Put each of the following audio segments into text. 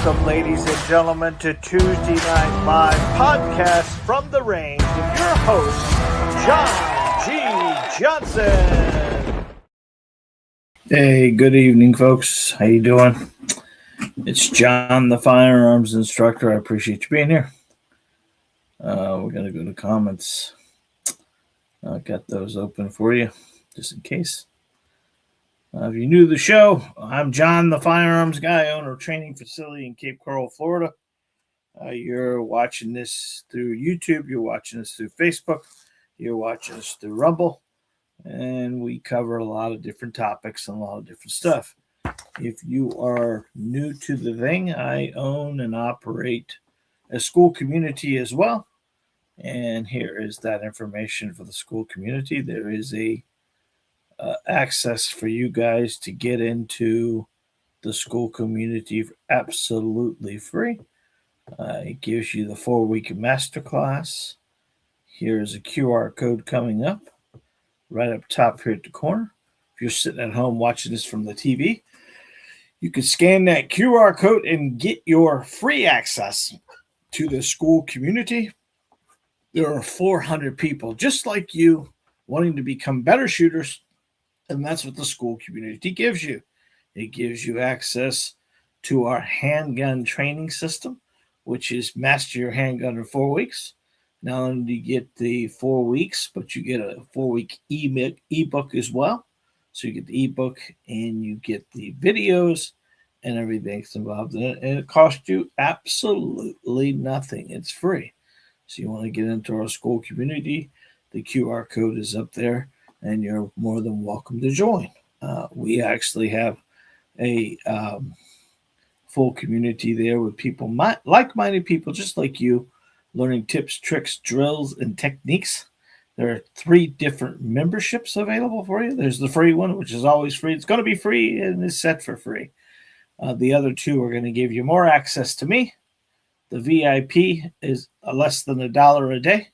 Welcome, ladies and gentlemen, to Tuesday Night Live podcast from the range with your host, John G. Johnson. Hey, good evening, folks. How you doing? It's John, the firearms instructor. I appreciate you being here. We're going to go to comments. Got those open for you, just in case. If you're new to the show, I'm John, the firearms guy, owner of training facility in Cape Coral, Florida. You're watching this through YouTube. You're watching this through Facebook. You're watching us through Rumble. And we cover a lot of different topics and a lot of different stuff. If you are new to the thing, I own and operate a school community as well. And here is that information for the school community. There is a access for you guys to get into the school community absolutely free. It gives you the 4-week masterclass. Here's a QR code coming up right up top here at the corner. If you're sitting at home watching this from the TV, you can scan that QR code and get your free access to the school community. There are 400 people just like you wanting to become better shooters. And that's what the school community gives you. It gives you access to our handgun training system, which is Master Your Handgun in 4 weeks. Not only do you get the 4 weeks, but you get a 4-week ebook as well. So you get the ebook and you get the videos and everything's involved in it. And it costs you absolutely nothing. It's free. So you want to get into our school community, the QR code is up there. And you're more than welcome to join. We actually have a full community there with people, like-minded people just like you, learning tips, tricks, drills, and techniques. There are 3 different memberships available for you. There's the free one, which is always free. It's going to be free and is set for free. The other 2 are going to give you more access to me. The VIP is less than $1 a day,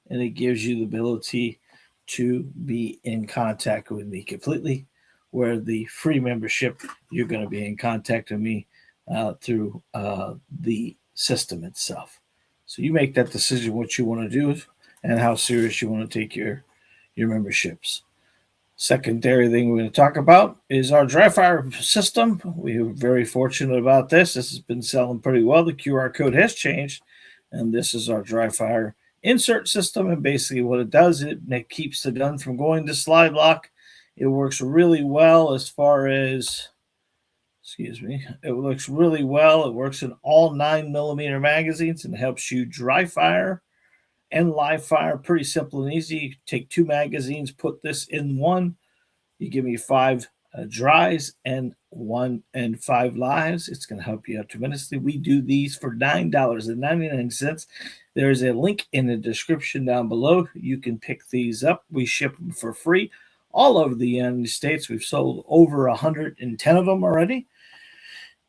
and it gives you the ability to be in contact with me completely, where the free membership, you're going to be in contact with me through the system itself. So you make that decision what you want to do and how serious you want to take your memberships. Secondary thing we're going to talk about is our dry fire system. We're very fortunate about this. This has been selling pretty well. The QR code has changed, and this is our dry fire insert system. And basically what it does, it keeps the gun from going to slide lock. It works really well as far as, it works really well. It works in all 9mm magazines and helps you dry fire and live fire. Pretty simple and easy. You take 2 magazines, put this in one. You give me 5 dries and 5 lives. It's going to help you out tremendously. We do these for $9.99. There's a link in the description down below. You can pick these up. We ship them for free all over the United States. We've sold over 110 of them already.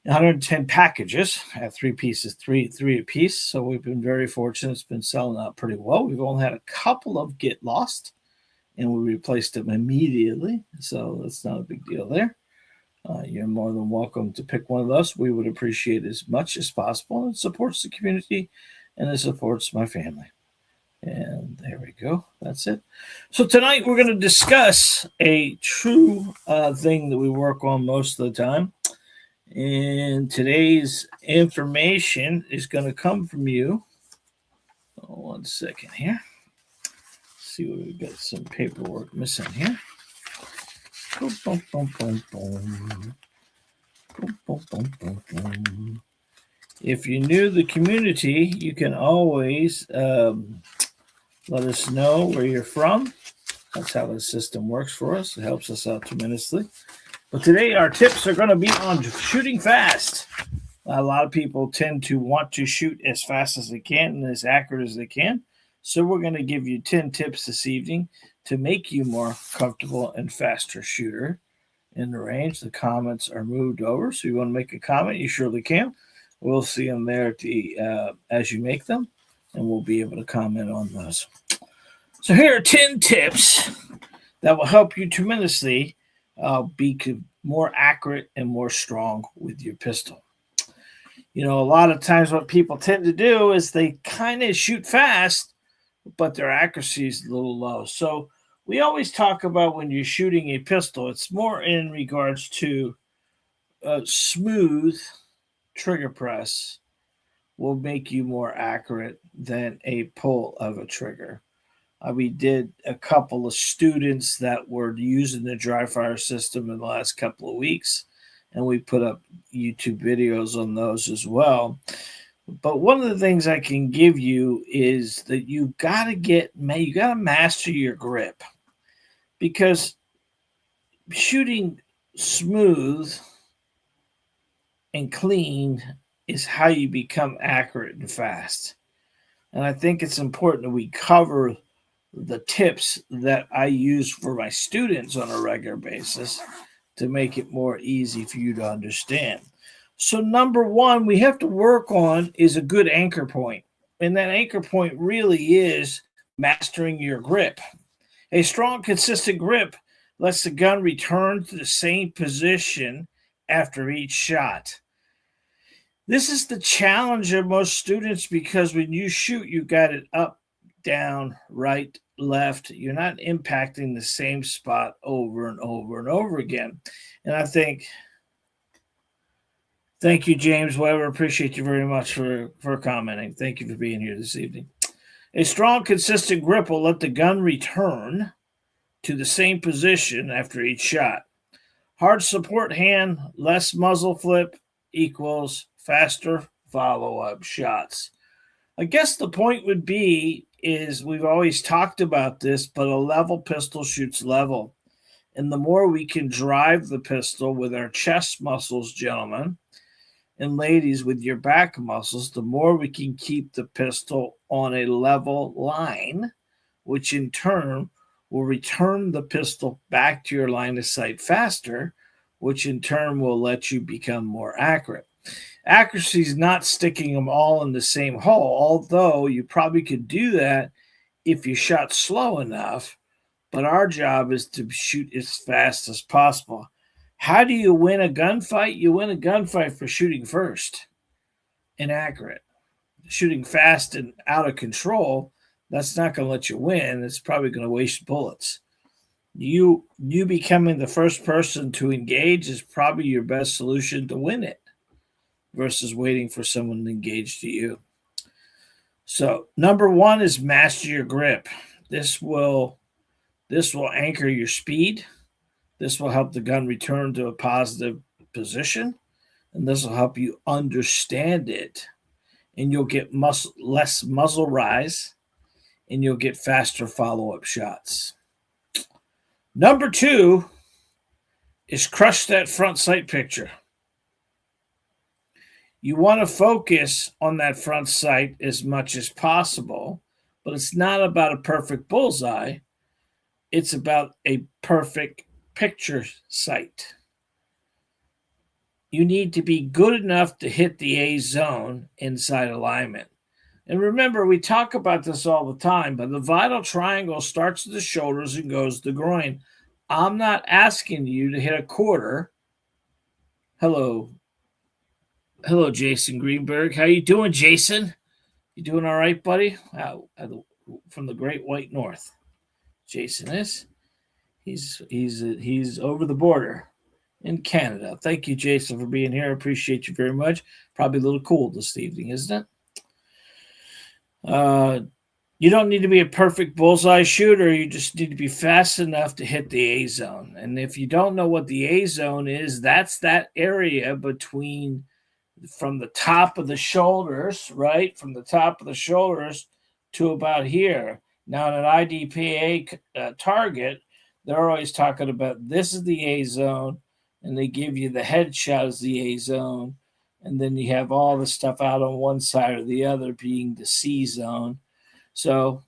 110 packages at 3 pieces, three a piece. So we've been very fortunate. It's been selling out pretty well. We've only had a couple of get lost, and we replaced them immediately. So that's not a big deal there. You're more than welcome to pick one of those. We would appreciate it as much as possible. It supports the community, and it supports my family. And there we go. That's it. So tonight we're going to discuss a true thing that we work on most of the time. And today's information is going to come from you. Oh, 1 second here. Let's see what we've got. Some paperwork missing here. Boom, boom, boom, boom, boom. Boom, boom, boom, boom, boom. If you're new to the community, you can always let us know where you're from. That's how the system works for us. It helps us out tremendously. But today our tips are going to be on shooting fast. A lot of people tend to want to shoot as fast as they can and as accurate as they can. So we're going to give you 10 tips this evening to make you more comfortable and faster shooter in the range. The comments are moved over. So you want to make a comment, you surely can. We'll see them there at the, as you make them, and we'll be able to comment on those. So here are 10 tips that will help you tremendously be more accurate and more strong with your pistol. A lot of times what people tend to do is they kind of shoot fast, but their accuracy is a little low. So we always talk about when you're shooting a pistol, it's more in regards to smooth trigger press will make you more accurate than a pull of a trigger. We did a couple of students that were using the dry fire system in the last couple of weeks, and we put up YouTube videos on those as well. But one of the things I can give you is that you got to master your grip, because shooting smooth and clean is how you become accurate and fast. And I think it's important that we cover the tips that I use for my students on a regular basis to make it more easy for you to understand. So number one, we have to work on is a good anchor point. And that anchor point really is mastering your grip. A strong, consistent grip lets the gun return to the same position after each shot. This is the challenge of most students, because when you shoot, you got it up, down, right, left. You're not impacting the same spot over and over and over again. And I think, thank you, James Weber. Appreciate you very much for commenting. Thank you for being here this evening. A strong, consistent grip will let the gun return to the same position after each shot. Hard support hand, less muzzle flip equals faster follow-up shots. I guess the point would be is we've always talked about this, but a level pistol shoots level. And the more we can drive the pistol with our chest muscles, gentlemen, and ladies with your back muscles, the more we can keep the pistol on a level line, which in turn will return the pistol back to your line of sight faster, which in turn will let you become more accurate. Accuracy is not sticking them all in the same hole, although you probably could do that if you shot slow enough. But our job is to shoot as fast as possible. How do you win a gunfight? You win a gunfight for shooting first and accurate. Shooting fast and out of control, that's not going to let you win. It's probably going to waste bullets. You becoming the first person to engage is probably your best solution to win it, versus waiting for someone to engage to you. So number one is master your grip. This will anchor your speed. This will help the gun return to a positive position, and this will help you understand it. And you'll get less muzzle rise, and you'll get faster follow-up shots. Number two is crush that front sight picture. You want to focus on that front sight as much as possible, but it's not about a perfect bullseye. It's about a perfect picture sight. You need to be good enough to hit the A zone inside alignment. And remember, we talk about this all the time, but the vital triangle starts at the shoulders and goes to the groin. I'm not asking you to hit a quarter. Hello, Jason Greenberg. How you doing, Jason? You doing all right, buddy? From the Great White North. Jason is. He's over the border in Canada. Thank you, Jason, for being here. I appreciate you very much. Probably a little cool this evening, isn't it? You don't need to be a perfect bullseye shooter. You just need to be fast enough to hit the A zone. And if you don't know what the A zone is, that's that area between from the top of the shoulders, right? From the top of the shoulders to about here. Now, in an IDPA target, they're always talking about this is the A zone, and they give you the headshot as the A zone, and then you have all the stuff out on one side or the other being the C zone. So,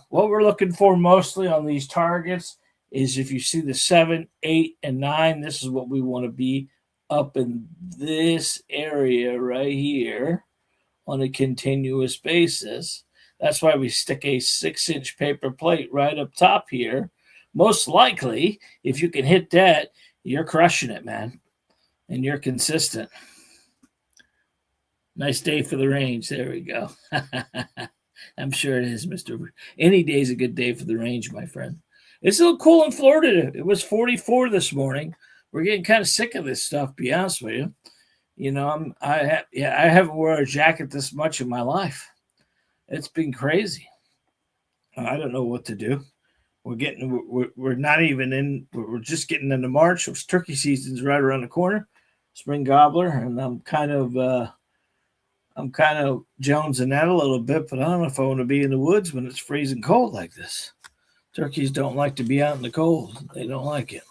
what we're looking for mostly on these targets is if you see the 7, 8, and 9, this is what we want to be up in this area right here on a continuous basis. That's why we stick a 6-inch paper plate right up top here. Most likely, if you can hit that, you're crushing it, man, and you're consistent. Nice day for the range. There we go. I'm sure it is, Mr. Any day's a good day for the range, my friend. It's a little cool in Florida. It was 44 this morning. We're getting kind of sick of this stuff, be honest with you. You know, I haven't worn a jacket this much in my life. It's been crazy. I don't know what to do. We're not even in. We're just getting into March. It's turkey season's right around the corner. Spring gobbler, and I'm kind of jonesing that a little bit. But I don't know if I want to be in the woods when it's freezing cold like this. Turkeys don't like to be out in the cold. They don't like it.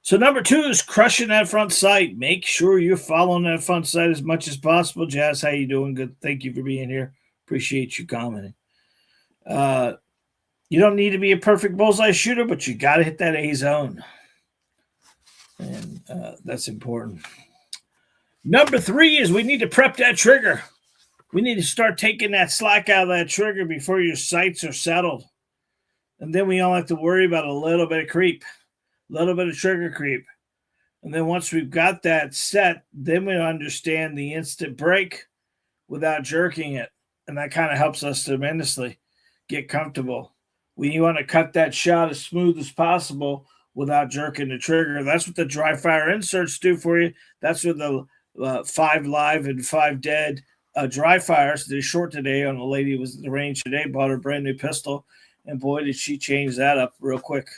So number 2 is crushing that front sight. Make sure you're following that front sight as much as possible. Jazz, how you doing? Good. Thank you for being here. Appreciate you commenting. You don't need to be a perfect bullseye shooter, but you got to hit that A zone. And that's important. Number 3 is we need to prep that trigger. We need to start taking that slack out of that trigger before your sights are settled. And then we don't have to worry about a little bit of creep, a little bit of trigger creep. And then once we've got that set, then we understand the instant break without jerking it. And that kind of helps us tremendously get comfortable. We want to cut that shot as smooth as possible without jerking the trigger. That's what the dry fire inserts do for you. That's what the 5 live and 5 dead dry fires. They're short today on a lady who was at the range today, bought her brand new pistol. And boy, did she change that up real quick.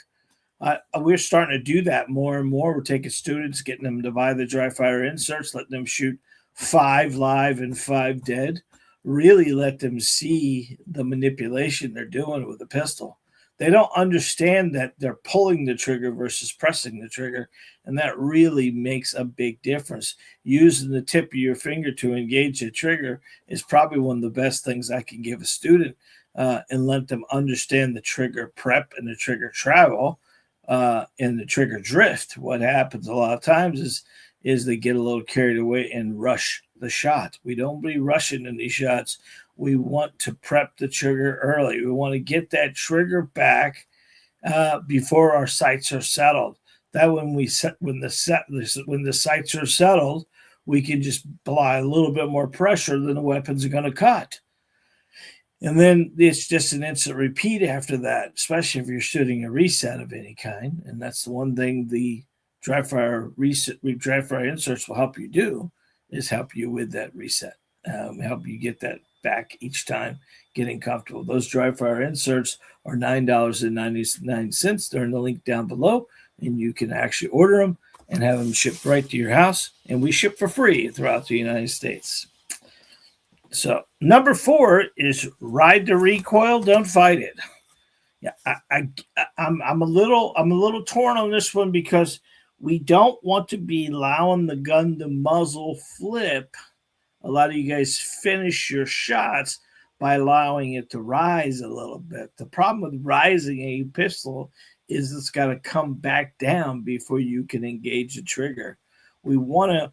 We're starting to do that more and more. We're taking students, getting them to buy the dry fire inserts, letting them shoot 5 live and 5 dead. Really let them see the manipulation they're doing with the pistol. They don't understand that they're pulling the trigger versus pressing the trigger, and that really makes a big difference. Using the tip of your finger to engage the trigger is probably one of the best things I can give a student, and let them understand the trigger prep and the trigger travel and the trigger drift. What happens a lot of times is they get a little carried away and rush the shot. We don't be rushing in these shots. We want to prep the trigger early. We want to get that trigger back before our sights are settled. That when the sights are settled, we can just apply a little bit more pressure than the weapons are going to cut. And then it's just an instant repeat after that, especially if you're shooting a reset of any kind. And that's the one thing the dry fire inserts will help you do, is help you with that reset, help you get that back each time, getting comfortable. Those dry fire inserts are $9.99. They're in the link down below, and you can actually order them and have them shipped right to your house. And we ship for free throughout the United States. So number 4 is ride the recoil, don't fight it. Yeah, I'm a little torn on this one because we don't want to be allowing the gun to muzzle flip. A lot of you guys finish your shots by allowing it to rise a little bit. The problem with rising a pistol is it's got to come back down before you can engage the trigger. We want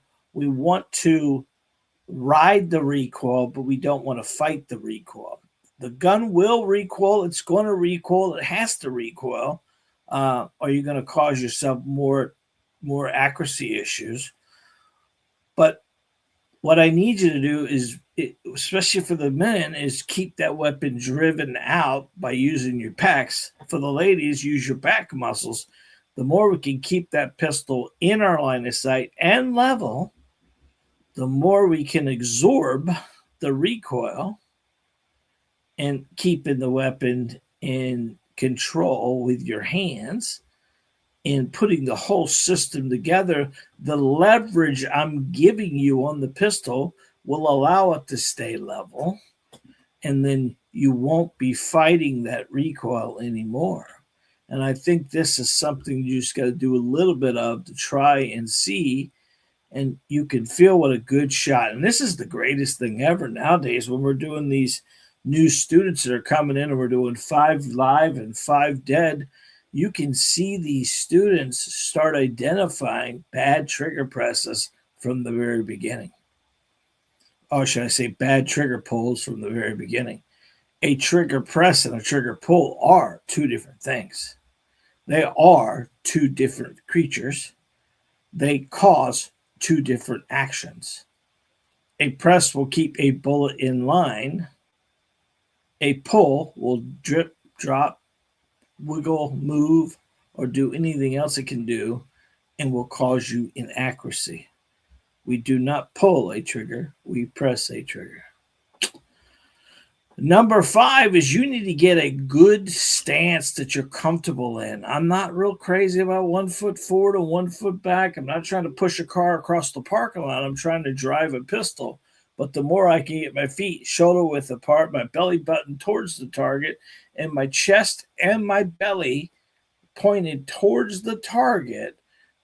to ride the recoil, but we don't want to fight the recoil. The gun will recoil. It's going to recoil. It has to recoil. Or you're going to cause yourself more accuracy issues. But what I need you to do is, especially for the men, is keep that weapon driven out by using your pecs. For the ladies, use your back muscles. The more we can keep that pistol in our line of sight and level, the more we can absorb the recoil and keeping the weapon in control with your hands and putting the whole system together. The leverage I'm giving you on the pistol will allow it to stay level, and then you won't be fighting that recoil anymore. And I think this is something you just got to do a little bit of to try and see, and you can feel what a good shot. And this is the greatest thing ever nowadays when we're doing these new students that are coming in and we're doing 5 live and 5 dead. You can see these students start identifying bad trigger presses from the very beginning. Or should I say bad trigger pulls from the very beginning. A trigger press and a trigger pull are 2 different things. They are 2 different creatures. They cause 2 different actions. A press will keep a bullet in line. A pull will drip, drop, wiggle, move, or do anything else it can do and will cause you inaccuracy. We do not pull a trigger, we press a trigger. Number 5 is you need to get a good stance that you're comfortable in. I'm not real crazy about 1 foot forward and 1 foot back. I'm not trying to push a car across the parking lot. I'm trying to drive a pistol. But the more I can get my feet shoulder width apart, my belly button towards the target, and my chest and my belly pointed towards the target,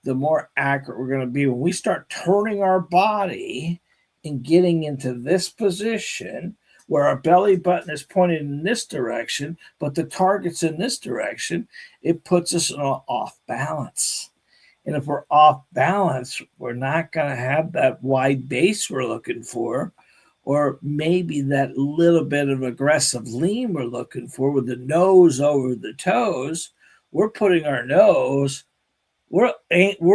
the more accurate we're going to be. When we start turning our body and getting into this position, where our belly button is pointed in this direction, but the target's in this direction, it puts us off balance. And if we're off balance, we're not going to have that wide base we're looking for, or maybe that little bit of aggressive lean we're looking for with the nose over the toes. We're putting our nose, we're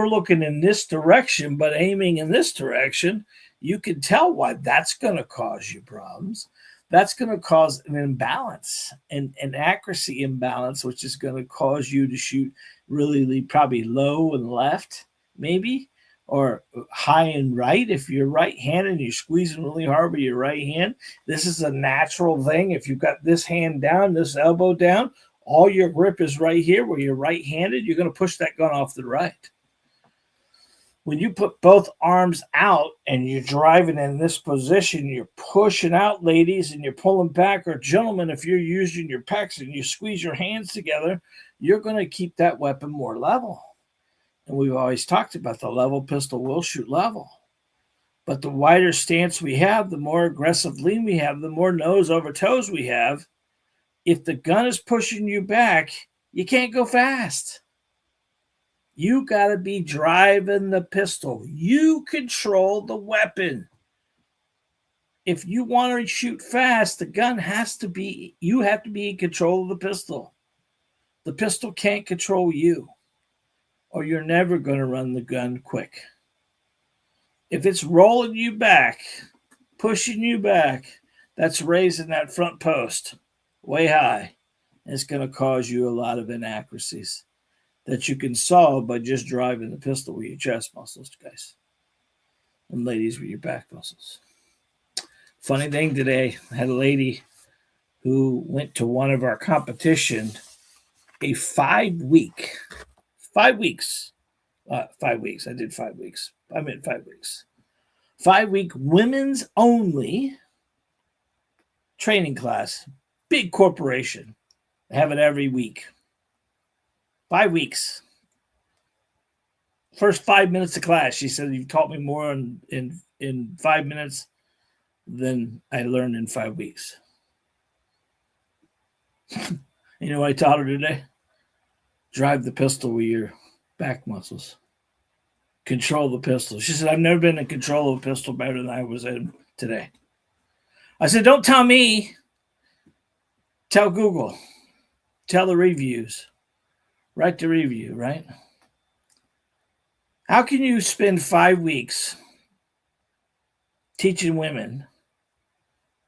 looking in this direction, but aiming in this direction. You can tell why that's going to cause you problems. That's going to cause an imbalance, an accuracy imbalance, which is going to cause you to shoot really probably low and left, maybe, or high and right. If you're right-handed and you're squeezing really hard with your right hand, this is a natural thing. If you've got this hand down, this elbow down, all your grip is right here where you're right-handed, you're going to push that gun off to the right. When you put both arms out and you're driving in this position, you're pushing out, ladies, and you're pulling back, or gentlemen, if you're using your pecs and you squeeze your hands together, you're going to keep that weapon more level. And we've always talked about the level pistol will shoot level. But the wider stance we have, the more aggressive lean we have, the more nose over toes we have. If the gun is pushing you back, you can't go fast. You got to be driving the pistol. You control the weapon. If you want to shoot fast, the gun has to be, you have to be in control of the pistol. The pistol can't control you, or you're never going to run the gun quick. If it's rolling you back, pushing you back, that's raising that front post way high. And it's going to cause you a lot of inaccuracies that you can solve by just driving the pistol with your chest muscles, guys. And ladies with your back muscles. Funny thing today, I had a lady who went to one of our competition, a 5 weeks. I did 5 weeks. I meant 5 weeks. 5-week women's only training class. Big corporation. They have it every week. 5 weeks. First 5 minutes of class, she said, "You've taught me more in 5 minutes than I learned in 5 weeks." You know what I taught her today? Drive the pistol with your back muscles. Control the pistol. She said, "I've never been in control of a pistol better than I was in today." I said, "Don't tell me. Tell Google. Tell the reviews. Write the review, right? How can you spend 5 weeks teaching women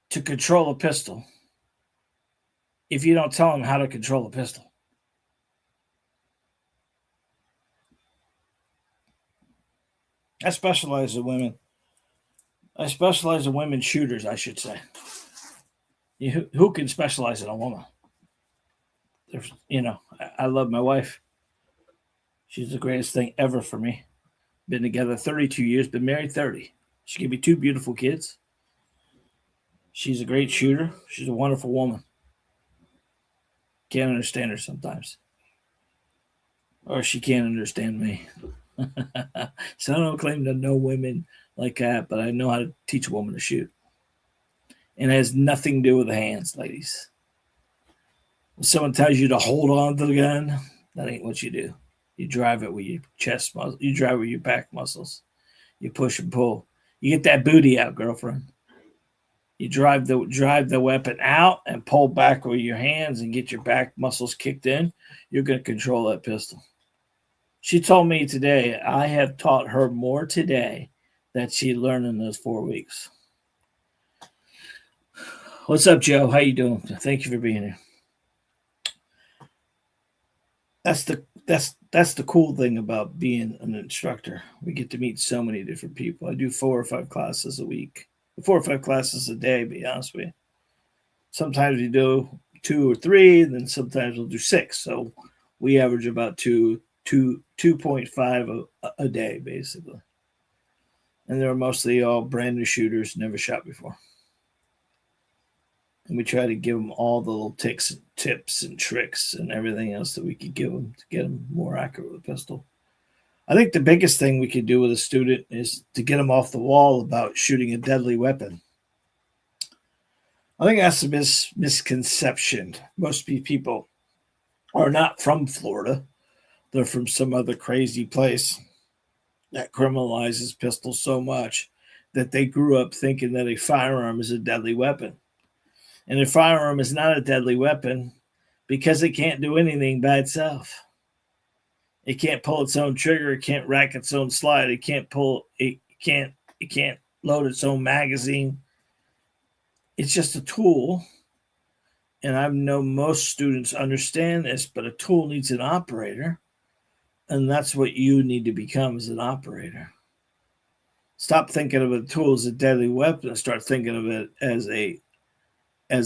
to control a pistol if you don't tell them how to control a pistol?" I specialize in women. I specialize in women shooters, I should say. Who can specialize in a woman? I love my wife. She's the greatest thing ever for me. Been together 32 years, been married 30. She gave me 2 beautiful kids. She's a great shooter. She's a wonderful woman. Can't understand her sometimes. Or she can't understand me. So I don't claim to know women like that, but I know how to teach a woman to shoot. And it has nothing to do with the hands, ladies. When someone tells you to hold on to the gun, that ain't what you do. You drive it with your chest muscle. You drive it with your back muscles. You push and pull. You get that booty out, girlfriend. You drive the weapon out and pull back with your hands and get your back muscles kicked in. You're going to control that pistol. She told me today, I have taught her more today than she learned in those 4 weeks. What's up, Joe? How you doing? Thank you for being here. That's the cool thing about being an instructor. We get to meet so many different people. I do 4 or 5 classes a week, 4 or 5 classes a day, to be honest with you. Sometimes we do 2 or 3, and then sometimes we'll do 6. So we average about 2.5 a day, basically. And they're mostly all brand new shooters, never shot before. And we try to give them all the little tips and tricks and everything else that we could give them to get them more accurate with a pistol. I think the biggest thing we could do with a student is to get them off the wall about shooting a deadly weapon. I think that's a misconception. Most people are not from Florida. They're from some other crazy place that criminalizes pistols so much that they grew up thinking that a firearm is a deadly weapon. And a firearm is not a deadly weapon because it can't do anything by itself. It can't pull its own trigger. It can't rack its own slide. It can't load its own magazine. It's just a tool. And I know most students understand this, but a tool needs an operator. And that's what you need to become as an operator. Stop thinking of a tool as a deadly weapon and start thinking of it as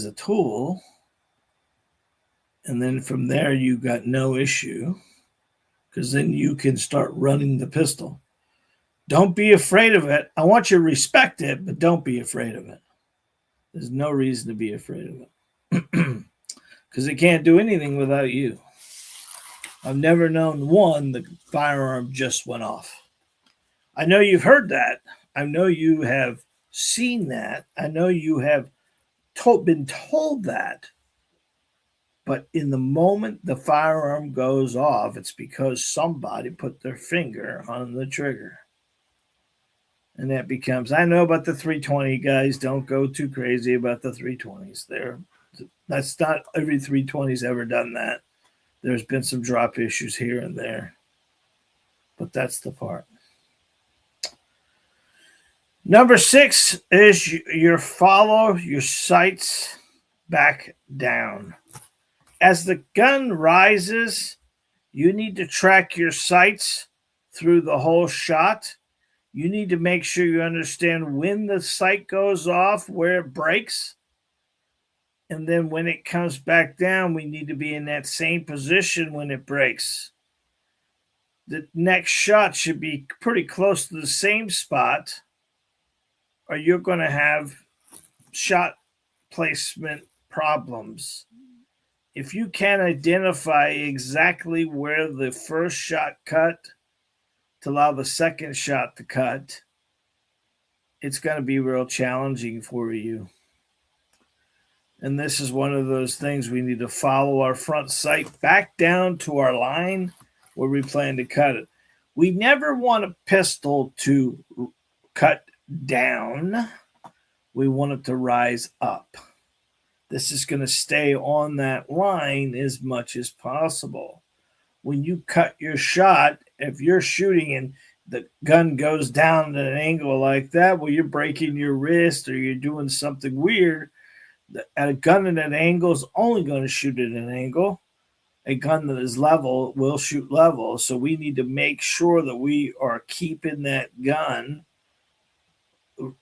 a tool, and then from there you got no issue, because then you can start running the pistol. Don't be afraid of it. I want you to respect it, but don't be afraid of it. There's no reason to be afraid of it, because it can't do anything without you. I've never known the firearm just went off. I know you've heard that. I know you have seen that. I know you have been told that, but in the moment the firearm goes off, it's because somebody put their finger on the trigger. And that becomes, I know about the 320 guys, don't go too crazy about the 320s. That's not every 320's ever done that. There's been some drop issues here and there, but that's the part. Number 6 is follow your sights back down. As the gun rises, you need to track your sights through the whole shot. You need to make sure you understand when the sight goes off, where it breaks. And then when it comes back down, we need to be in that same position when it breaks. The next shot should be pretty close to the same spot, or you're going to have shot placement problems. If you can't identify exactly where the first shot cut to allow the second shot to cut, it's going to be real challenging for you. And this is one of those things we need to follow our front sight back down to our line where we plan to cut it. We never want a pistol to cut down. We want it to rise up. This is going to stay on that line as much as possible. When you cut your shot, if you're shooting and the gun goes down at an angle like that, well, you're breaking your wrist or you're doing something weird. A gun at an angle is only going to shoot at an angle. A gun that is level will shoot level. So we need to make sure that we are keeping that gun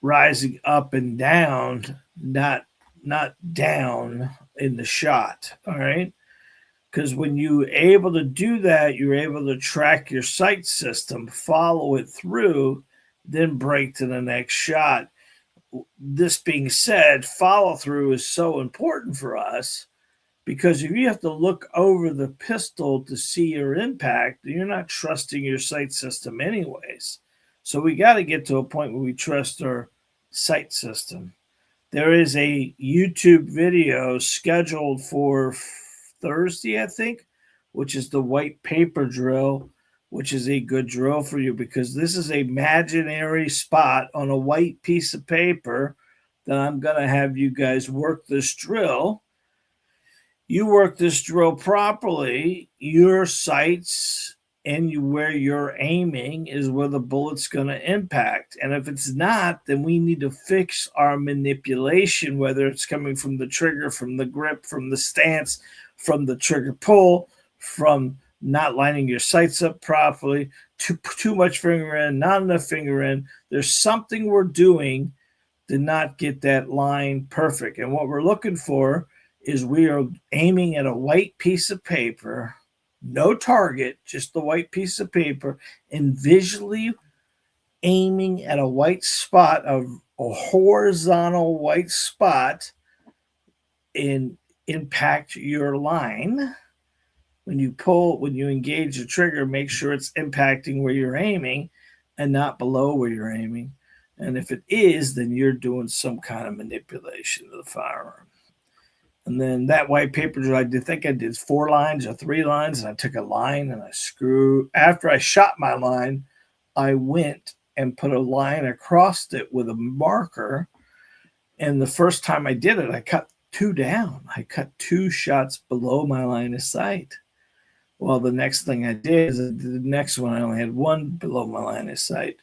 rising up and down, not down in the shot. All right. Because when you're able to do that, you're able to track your sight system, follow it through, then break to the next shot. This being said, follow through is so important for us, because if you have to look over the pistol to see your impact, you're not trusting your sight system anyways. So we got to get to a point where we trust our sight system. There is a YouTube video scheduled for Thursday, I think, which is the white paper drill, which is a good drill for you, because this is a imaginary spot on a white piece of paper that I'm going to have you guys work this drill. You work this drill properly, your sights and where you're aiming is where the bullet's going to impact. And if it's not, then we need to fix our manipulation, whether it's coming from the trigger, from the grip, from the stance, from the trigger pull, from not lining your sights up properly, too much finger in, not enough finger in. There's something we're doing to not get that line perfect. And what we're looking for is we are aiming at a white piece of paper, no target, just the white piece of paper, and visually aiming at a white spot, a horizontal white spot, and impact your line. When you engage the trigger, make sure it's impacting where you're aiming and not below where you're aiming. And if it is, then you're doing some kind of manipulation of the firearm. And then that white paper drill, I think I did 4 lines or 3 lines, and I took a line and I screwed. After I shot my line, I went and put a line across it with a marker. And the first time I did it, I cut 2 down. I cut 2 shots below my line of sight. Well, the next thing I did is the next one, I only had 1 below my line of sight.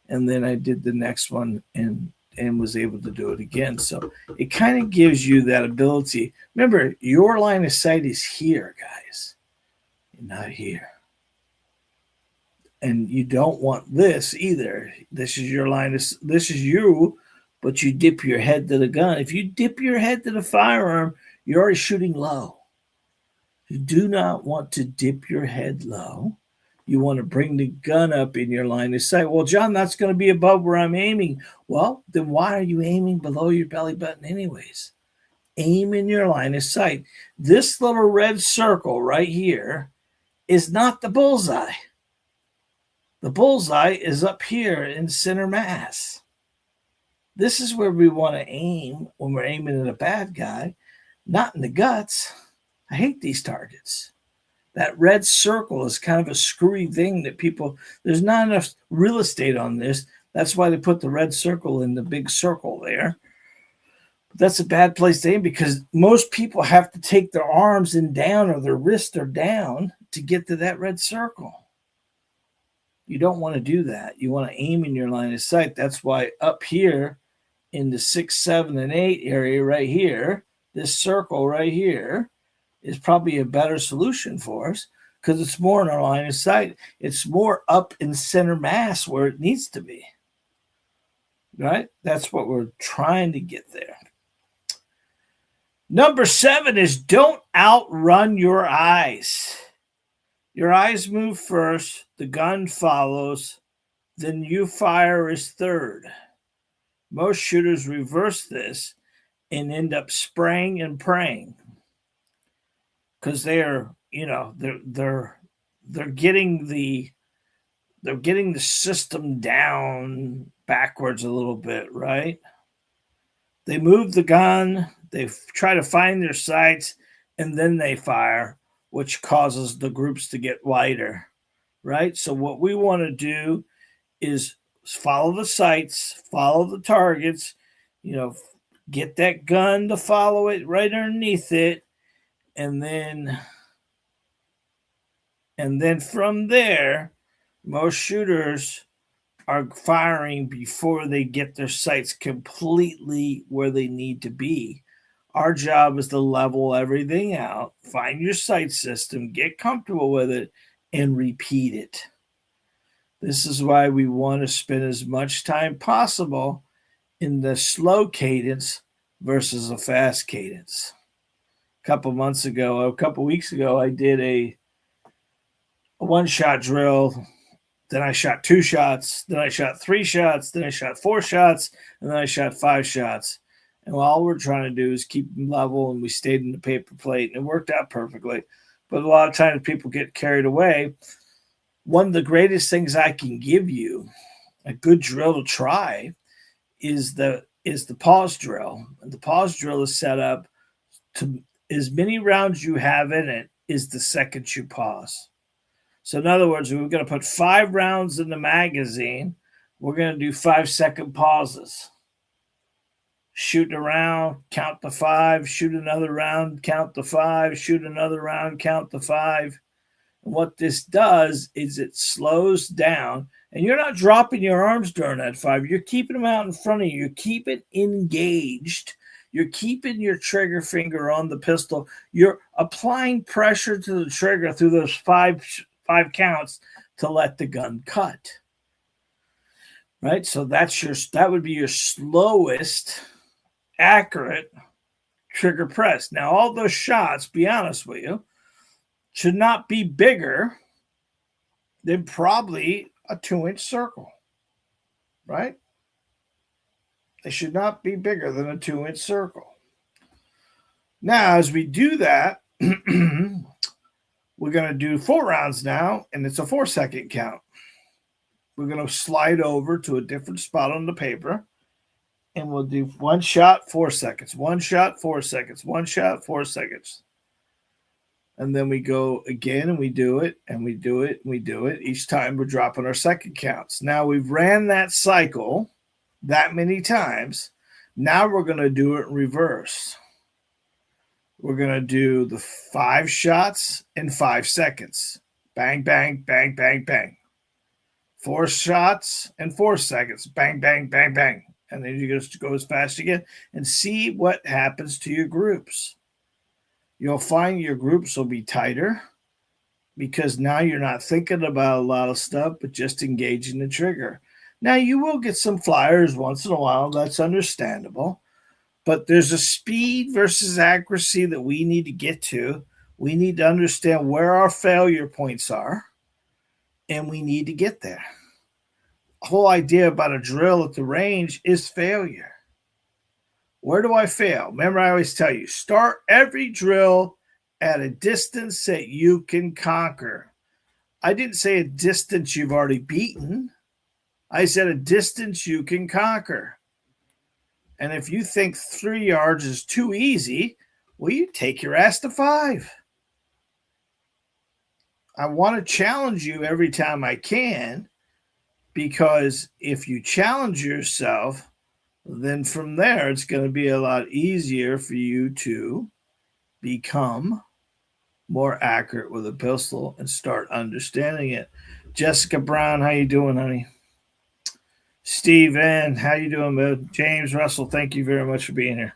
And then I did the next one and was able to do it again. So it kind of gives you that ability. Remember, your line of sight is here, guys, not here. And you don't want this either. This is your line of, this is you, but you dip your head to the gun. If you dip your head to the firearm, you're already shooting low. You do not want to dip your head low. You want to bring the gun up in your line of sight. Well, John, that's going to be above where I'm aiming. Well, then why are you aiming below your belly button anyways? Aim in your line of sight. This little red circle right here is not the bullseye. The bullseye is up here in center mass. This is where we want to aim when we're aiming at a bad guy, not in the guts. I hate these targets. That red circle is kind of a screwy thing that there's not enough real estate on this. That's why they put the red circle in the big circle there. But that's a bad place to aim because most people have to take their arms in down or their wrists are down to get to that red circle. You don't want to do that. You want to aim in your line of sight. That's why up here in the 6, 7, and 8 area right here, this circle right here, is probably a better solution for us because it's more in our line of sight. It's more up in center mass where it needs to be, right? That's what we're trying to get there. Number 7 is don't outrun your eyes. Your eyes move first, the gun follows, then you fire as third. Most shooters reverse this and end up spraying and praying. Because they're getting the system down backwards a little bit, right? They move the gun, they try to find their sights, and then they fire, which causes the groups to get wider, right? So what we want to do is follow the sights, follow the targets, get that gun to follow it right underneath it. And then from there, most shooters are firing before they get their sights completely where they need to be. Our job is to level everything out, find your sight system, get comfortable with it, and repeat it. This is why we want to spend as much time possible in the slow cadence versus a fast cadence. A couple weeks ago, I did a 1-shot drill. Then I shot 2 shots. Then I shot 3 shots. Then I shot 4 shots. And then I shot 5 shots. And all we're trying to do is keep them level, and we stayed in the paper plate, and it worked out perfectly. But a lot of times people get carried away. One of the greatest things I can give you, a good drill to try, is the pause drill. And the pause drill is set up to as many rounds you have in it is the second you pause. So in other words, we're going to put 5 rounds in the magazine. We're going to do 5-second pauses. Shoot a round, count to 5, shoot another round, count to 5, shoot another round, count to 5. What this does is it slows down, and you're not dropping your arms during that 5. You're keeping them out in front of you. You're keeping engaged. You're keeping your trigger finger on the pistol. You're applying pressure to the trigger through those five counts to let the gun cut. Right? So that would be your slowest accurate trigger press. Now, all those shots, be honest with you, should not be bigger than probably a 2-inch circle, right? They should not be bigger than a 2-inch circle. Now, as we do that, we're going to do 4 rounds now, and it's a 4-second count. We're going to slide over to a different spot on the paper, and we'll do 1 shot, 4 seconds, 1 shot, 4 seconds, 1 shot, 4 seconds. And then we go again, and we do it, and we do it, and we do it. Each time we're dropping our second counts. Now we've ran that cycle that many times. Now we're going to do it in reverse. We're going to do the 5 shots in 5 seconds. Bang, bang, bang, bang, bang. 4 shots in 4 seconds. Bang, bang, bang, bang. And then you just go as fast again and see what happens to your groups. You'll find your groups will be tighter because now you're not thinking about a lot of stuff, but just engaging the trigger. Now, you will get some flyers once in a while. That's understandable. But there's a speed versus accuracy that we need to get to. We need to understand where our failure points are, and we need to get there. The whole idea about a drill at the range is failure. Where do I fail? Remember, I always tell you, start every drill at a distance that you can conquer. I didn't say a distance you've already beaten. I said a distance you can conquer. And if you think 3 yards is too easy, well, you take your ass to 5. I want to challenge you every time I can, because if you challenge yourself, then from there, it's going to be a lot easier for you to become more accurate with a pistol and start understanding it. Jessica Brown, how you doing, honey? Steve N, how you doing, man? James Russell, thank you very much for being here.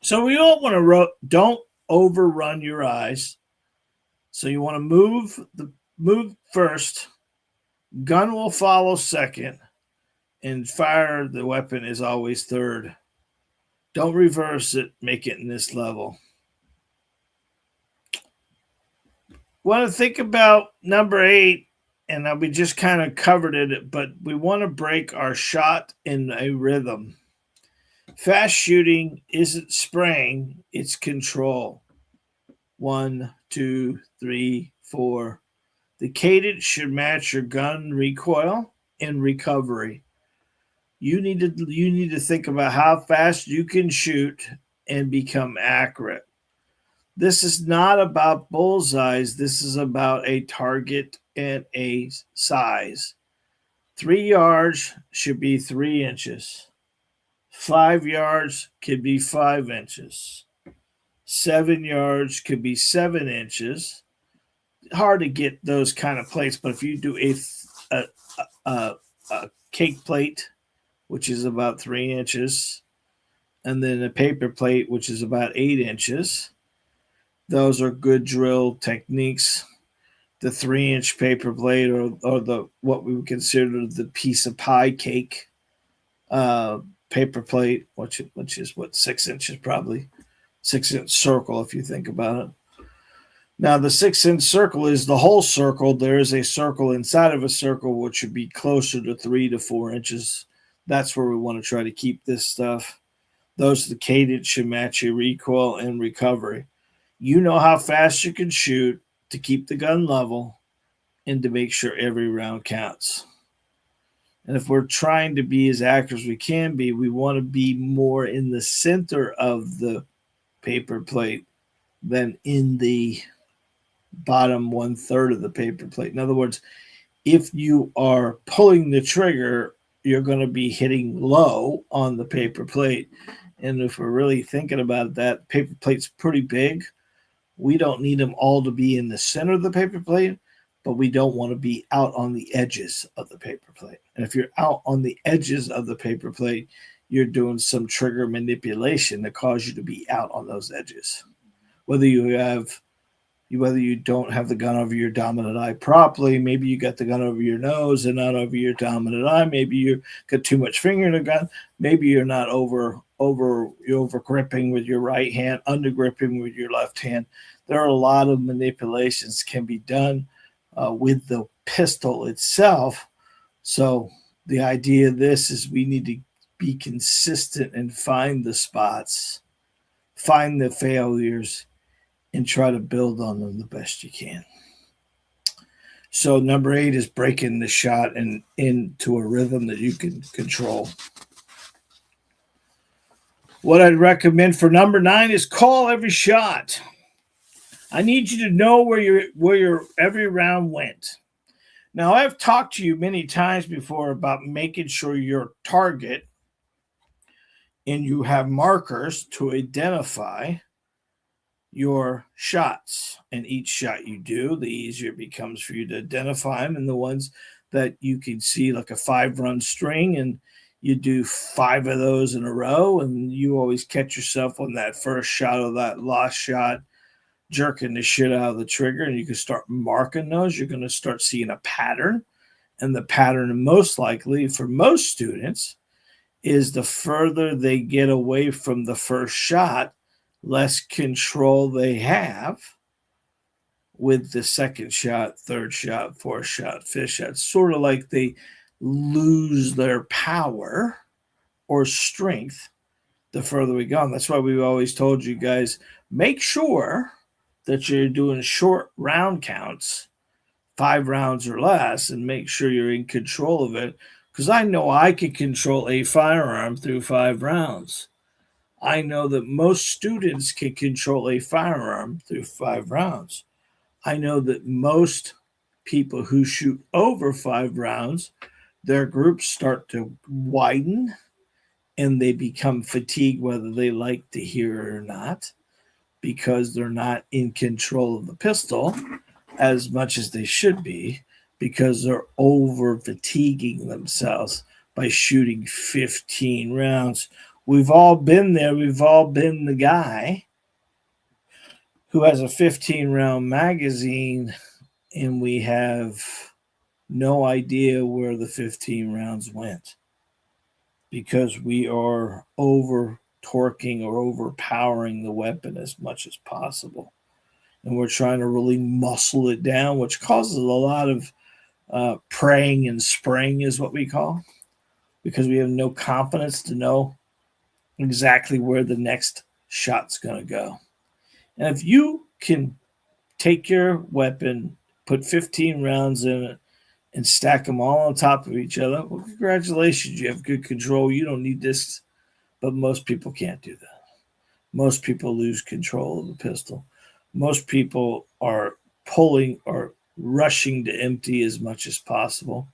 So we all want to don't overrun your eyes. So you want to move first. Gun will follow second, and fire the weapon is always third. Don't reverse it, make it in this level. Want to think about number 8, and we just kind of covered it, but we want to break our shot in a rhythm. Fast shooting isn't spraying, it's control. 1, 2, 3, 4. The cadence should match your gun recoil and recovery. You need to think about how fast you can shoot and become accurate. This is not about bullseyes. This is about a target and a size. 3 yards should be 3 inches. 5 yards could be 5 inches. 7 yards could be 7 inches. Hard to get those kind of plates, but if you do a cake plate, which is about 3 inches, and then a paper plate, which is about 8 inches, those are good drill techniques. The 3-inch paper plate, or the what we would consider the piece of pie cake paper plate, which is what 6 inches, probably 6-inch circle if you think about it. Now, the 6-inch circle is the whole circle. There is a circle inside of a circle, which should be closer to 3 to 4 inches. That's where we want to try to keep this stuff. Those the cadence should match your recoil and recovery. You know how fast you can shoot to keep the gun level and to make sure every round counts. And if we're trying to be as accurate as we can be, we want to be more in the center of the paper plate than in the bottom 1/3 of the paper plate. In other words, if you are pulling the trigger, you're going to be hitting low on the paper plate. And if we're really thinking about it, that paper plate's pretty big. We don't need them all to be in the center of the paper plate, but we don't want to be out on the edges of the paper plate. And if you're out on the edges of the paper plate, you're doing some trigger manipulation that cause you to be out on those edges. Whether you don't have the gun over your dominant eye properly, maybe you got the gun over your nose and not over your dominant eye. Maybe you got too much finger in the gun. Maybe you're not over gripping with your right hand, under gripping with your left hand. There are a lot of manipulations can be done with the pistol itself. So the idea of this is we need to be consistent and find the spots, find the failures, and try to build on them the best you can. So number 8 is breaking the shot and into a rhythm that you can control. What I'd recommend for number 9 is call every shot. I need you to know where your every round went. Now, I've talked to you many times before about making sure your target and you have markers to identify your shots. And each shot you do, the easier it becomes for you to identify them. And the ones that you can see, like a 5-run string, and you do 5 of those in a row, and you always catch yourself on that first shot of that lost shot, jerking the shit out of the trigger, and you can start marking those. You're going to start seeing a pattern. And the pattern, most likely for most students, is the further they get away from the first shot, less control they have with the second shot, third shot, fourth shot, fifth shot. Sort of like they lose their power or strength the further we go. And that's why we've always told you guys, make sure that you're doing short round counts, 5 rounds or less, and make sure you're in control of it. Because I know I can control a firearm through 5 rounds. I know that most students can control a firearm through 5 rounds. I know that most people who shoot over 5 rounds, their groups start to widen and they become fatigued, whether they like to hear it or not, because they're not in control of the pistol as much as they should be, because they're over fatiguing themselves by shooting 15 rounds. We've all been there. We've all been the guy who has a 15-round magazine, and we have no idea where the 15 rounds went because we are over torquing or overpowering the weapon as much as possible. And we're trying to really muscle it down, which causes a lot of praying and spraying is what we call, because we have no confidence to know exactly where the next shot's going to go. And if you can take your weapon, put 15 rounds in it, and stack them all on top of each other, well, congratulations, you have good control. You don't need this, but most people can't do that. Most people lose control of the pistol. Most people are pulling or rushing to empty as much as possible.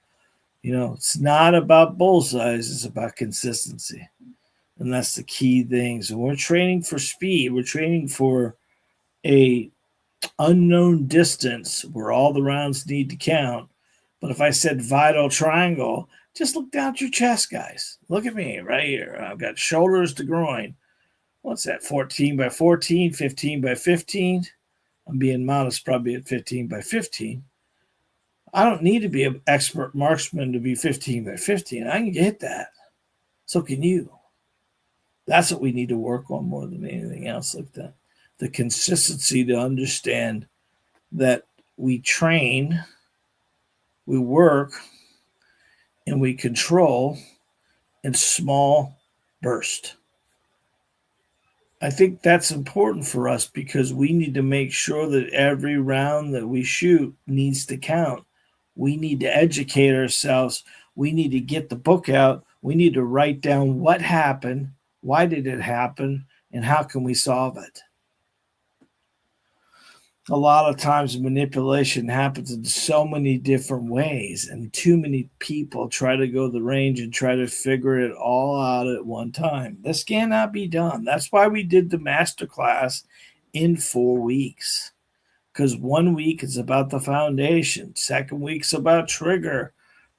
You know, it's not about bullseyes, it's about consistency. And that's the key thing. So we're training for speed. We're training for a unknown distance where all the rounds need to count. But if I said vital triangle, just look down at your chest, guys. Look at me right here. I've got shoulders to groin. What's that, 14 by 14, 15 by 15? I'm being modest, probably at 15 by 15. I don't need to be an expert marksman to be 15 by 15. I can get that. So can you. That's what we need to work on more than anything else like that. The consistency to understand that we train, we work, and we control in small bursts. I think that's important for us because we need to make sure that every round that we shoot needs to count. We need to educate ourselves. We need to get the book out. We need to write down what happened, why did it happen, and how can we solve it. A lot of times manipulation happens in so many different ways, and too many people try to go to the range and try to figure it all out at one time. This cannot be done. That's why we did the master class in 4 weeks, because 1 week is about the foundation, second week's about trigger,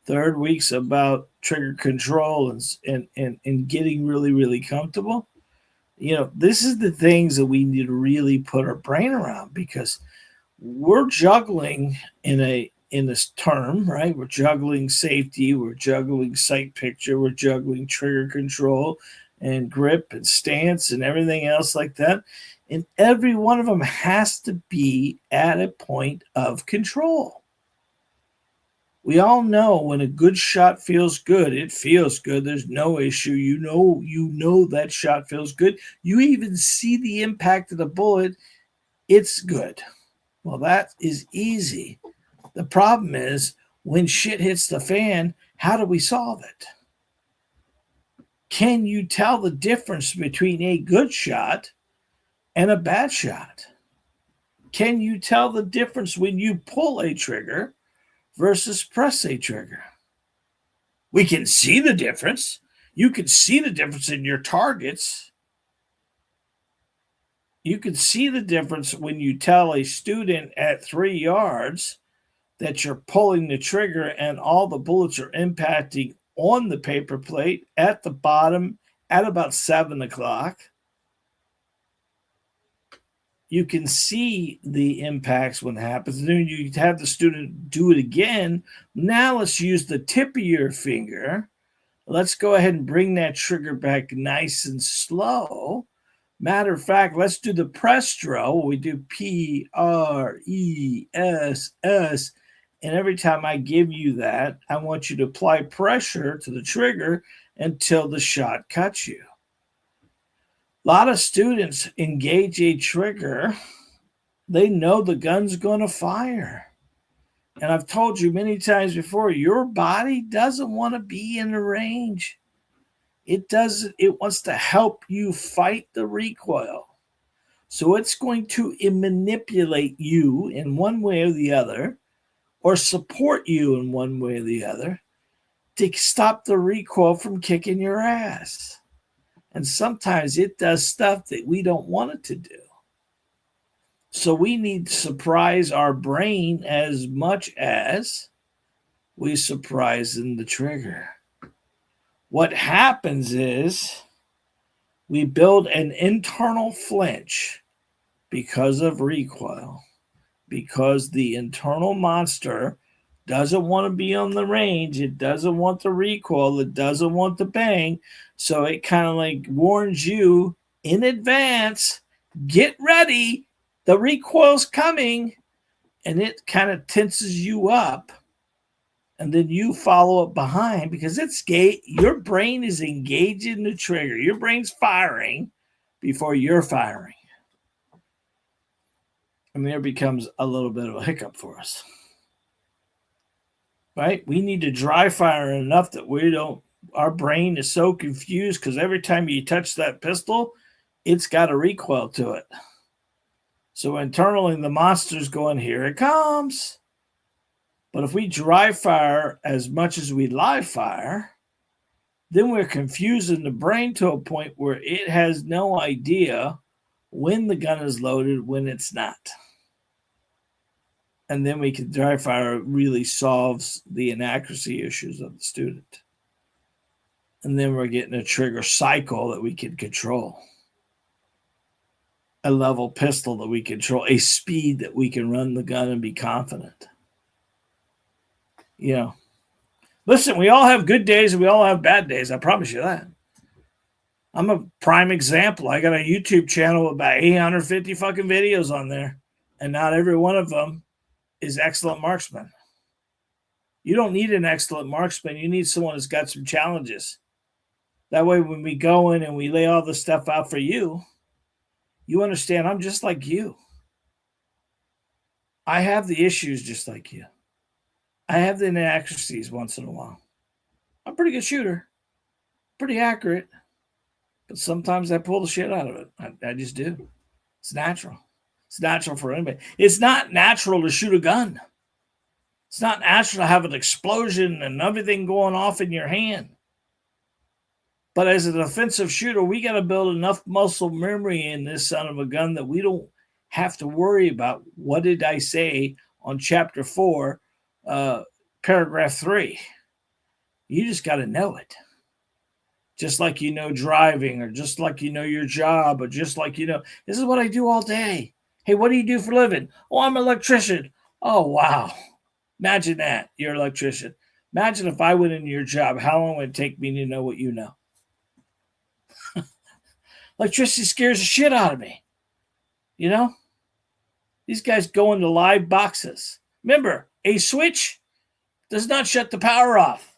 third week's about trigger control and getting really, really comfortable. This is the things that we need to really put our brain around, because we're juggling in this term, right? We're juggling safety, we're juggling sight picture, we're juggling trigger control and grip and stance and everything else like that. And every one of them has to be at a point of control. We all know when a good shot feels good, it feels good. There's no issue. You know that shot feels good. You even see the impact of the bullet. It's good. Well, that is easy. The problem is when shit hits the fan, how do we solve it? Can you tell the difference between a good shot and a bad shot? Can you tell the difference when you pull a trigger versus press a trigger? We can see the difference. You can see the difference in your targets. You can see the difference when you tell a student at 3 yards that you're pulling the trigger and all the bullets are impacting on the paper plate at the bottom at about 7 o'clock. You can see the impacts when it happens. And then you have the student do it again. Now let's use the tip of your finger. Let's go ahead and bring that trigger back nice and slow. Matter of fact, let's do the press drill. We do PRESS. And every time I give you that, I want you to apply pressure to the trigger until the shot cuts you. A lot of students engage a trigger. They know the gun's going to fire. And I've told you many times before, your body doesn't want to be in the range. It wants to help you fight the recoil. So it's going to manipulate you in one way or the other, or support you in one way or the other, to stop the recoil from kicking your ass. And sometimes it does stuff that we don't want it to do. So we need to surprise our brain as much as we surprise in the trigger. What happens is we build an internal flinch because of recoil, because the internal monster doesn't want to be on the range. It doesn't want the recoil. It doesn't want the bang. So it kind of like warns you in advance, get ready, the recoil's coming, and it kind of tenses you up. And then you follow it behind because your brain is engaged in the trigger. Your brain's firing before you're firing. And there becomes a little bit of a hiccup for us. Right? We need to dry fire enough that our brain is so confused because every time you touch that pistol, it's got a recoil to it. So internally, the monster's going, here it comes. But if we dry fire as much as we live fire, then we're confusing the brain to a point where it has no idea when the gun is loaded, when it's not. And then we can dry fire really solves the inaccuracy issues of the student. And then we're getting a trigger cycle that we can control. A level pistol that we control, a speed that we can run the gun and be confident. Listen, we all have good days and we all have bad days. I promise you that. I'm a prime example. I got a YouTube channel with about 850 fucking videos on there, and not every one of them is excellent marksman. You don't need an excellent marksman. You need someone that's got some challenges. That way, when we go in and we lay all this stuff out for you, you understand I'm just like you. I have the issues just like you. I have the inaccuracies once in a while. I'm a pretty good shooter, pretty accurate, but sometimes I pull the shit out of it. I just do. It's natural. It's natural for anybody. It's not natural to shoot a gun. It's not natural to have an explosion and everything going off in your hand. But as an offensive shooter, we got to build enough muscle memory in this son of a gun that we don't have to worry about what did I say on chapter 4, paragraph 3. You just got to know it. Just like you know driving, or just like you know your job, or just like you know, this is what I do all day. Hey, what do you do for a living? Oh, I'm an electrician. Oh, wow. Imagine that, you're an electrician. Imagine if I went into your job, how long would it take me to know what you know? Electricity scares the shit out of me. You know? These guys go into live boxes. Remember, a switch does not shut the power off.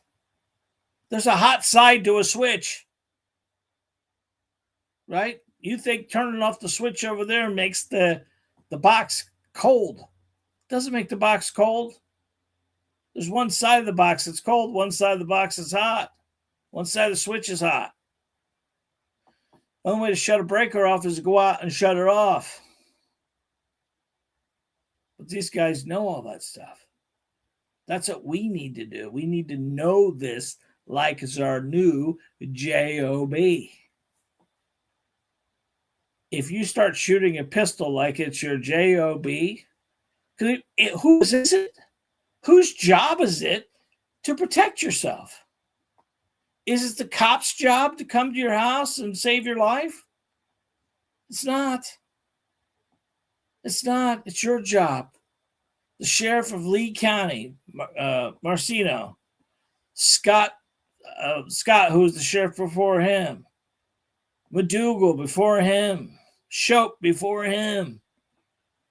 There's a hot side to a switch. Right? You think turning off the switch over there makes the box cold. It doesn't make the box cold. There's one side of the box that's cold, one side of the box is hot. One side of the switch is hot. The only way to shut a breaker off is to go out and shut it off. But these guys know all that stuff. That's what we need to do. We need to know this like it's our new job. If you start shooting a pistol like it's your job, whose is it? Whose job is it to protect yourself? Is it the cop's job to come to your house and save your life? It's not. It's not. It's your job. The sheriff of Lee County, Marcino, Scott, who was the sheriff before him, McDougal before him, Shope before him,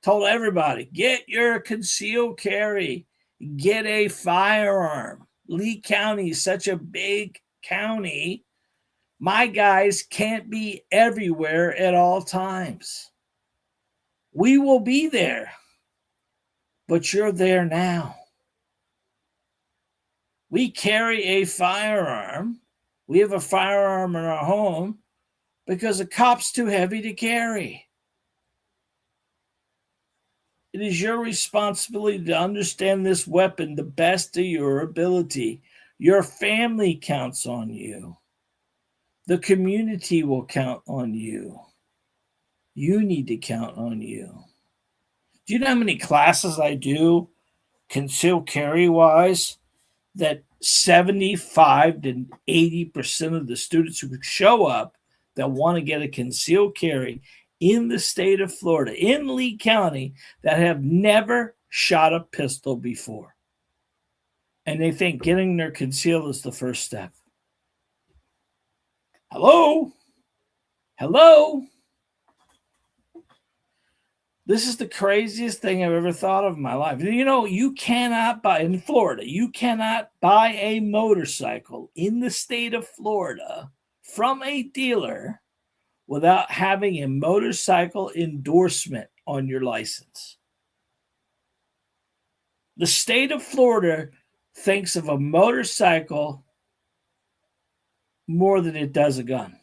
told everybody, get your concealed carry, get a firearm. Lee County is such a big county. My guys can't be everywhere at all times. We will be there, but you're there now. We carry a firearm. We have a firearm in our home because a cop's too heavy to carry. It is your responsibility to understand this weapon the best of your ability. Your family counts on you. The community will count on you. You need to count on you. Do you know how many classes I do, concealed carry wise, that 75 to 80% of the students who show up that want to get a concealed carry in the state of Florida, in Lee County, that have never shot a pistol before. And they think getting their concealed is the first step. Hello? This is the craziest thing I've ever thought of in my life. You know, you cannot buy, in Florida, you cannot buy a motorcycle in the state of Florida from a dealer without having a motorcycle endorsement on your license. The state of Florida thinks of a motorcycle more than it does a gun.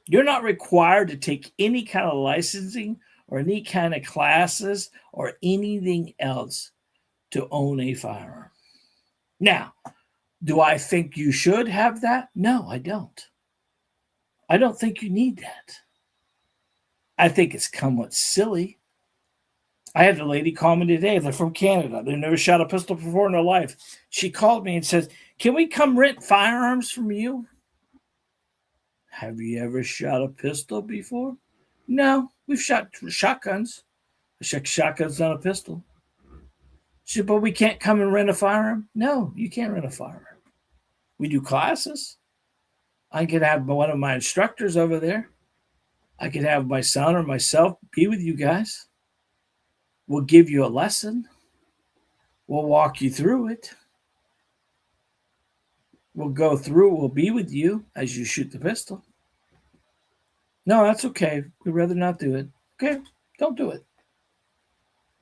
You're not required to take any kind of licensing or any kind of classes or anything else to own a firearm. Now, do I think you should have that? No, I don't. I don't think you need that. I think it's somewhat silly. I had a lady call me today. They're from Canada. They've never shot a pistol before in their life. She called me and says, can we come rent firearms from you? Have you ever shot a pistol before? No, we've shot shotguns. I shot shotguns, not a pistol. She said, but we can't come and rent a firearm? No, you can't rent a firearm. We do classes. I could have one of my instructors over there. I could have my son or myself be with you guys. We'll give you a lesson. We'll walk you through it. We'll go through. We'll be with you as you shoot the pistol. No, that's okay. We'd rather not do it. Okay, don't do it.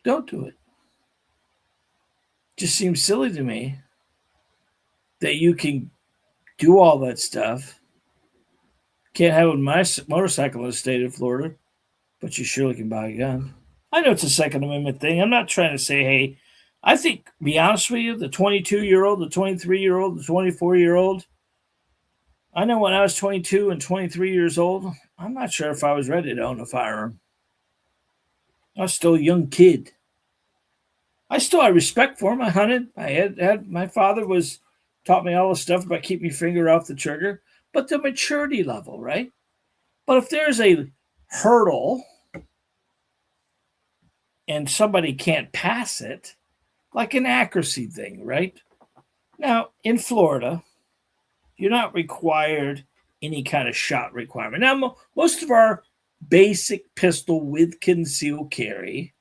Don't do it. Just seems silly to me that you can do all that stuff, Can't have a motorcycle in the state of Florida, but you surely can buy a gun. I know it's a Second Amendment thing. I'm not trying to say, hey, I think, be honest with you, the 22-year-old, the 23-year-old, the 24-year-old, I know when I was 22 and 23 years old, I'm not sure if I was ready to own a firearm. I was still a young kid. I still had respect for him. I hunted. I had my father taught me all the stuff about keeping your finger off the trigger, but the maturity level, right? But if there's a hurdle and somebody can't pass it, like an accuracy thing, right? Now, in Florida, you're not required any kind of shot requirement. Now, most of our basic pistol with concealed carry,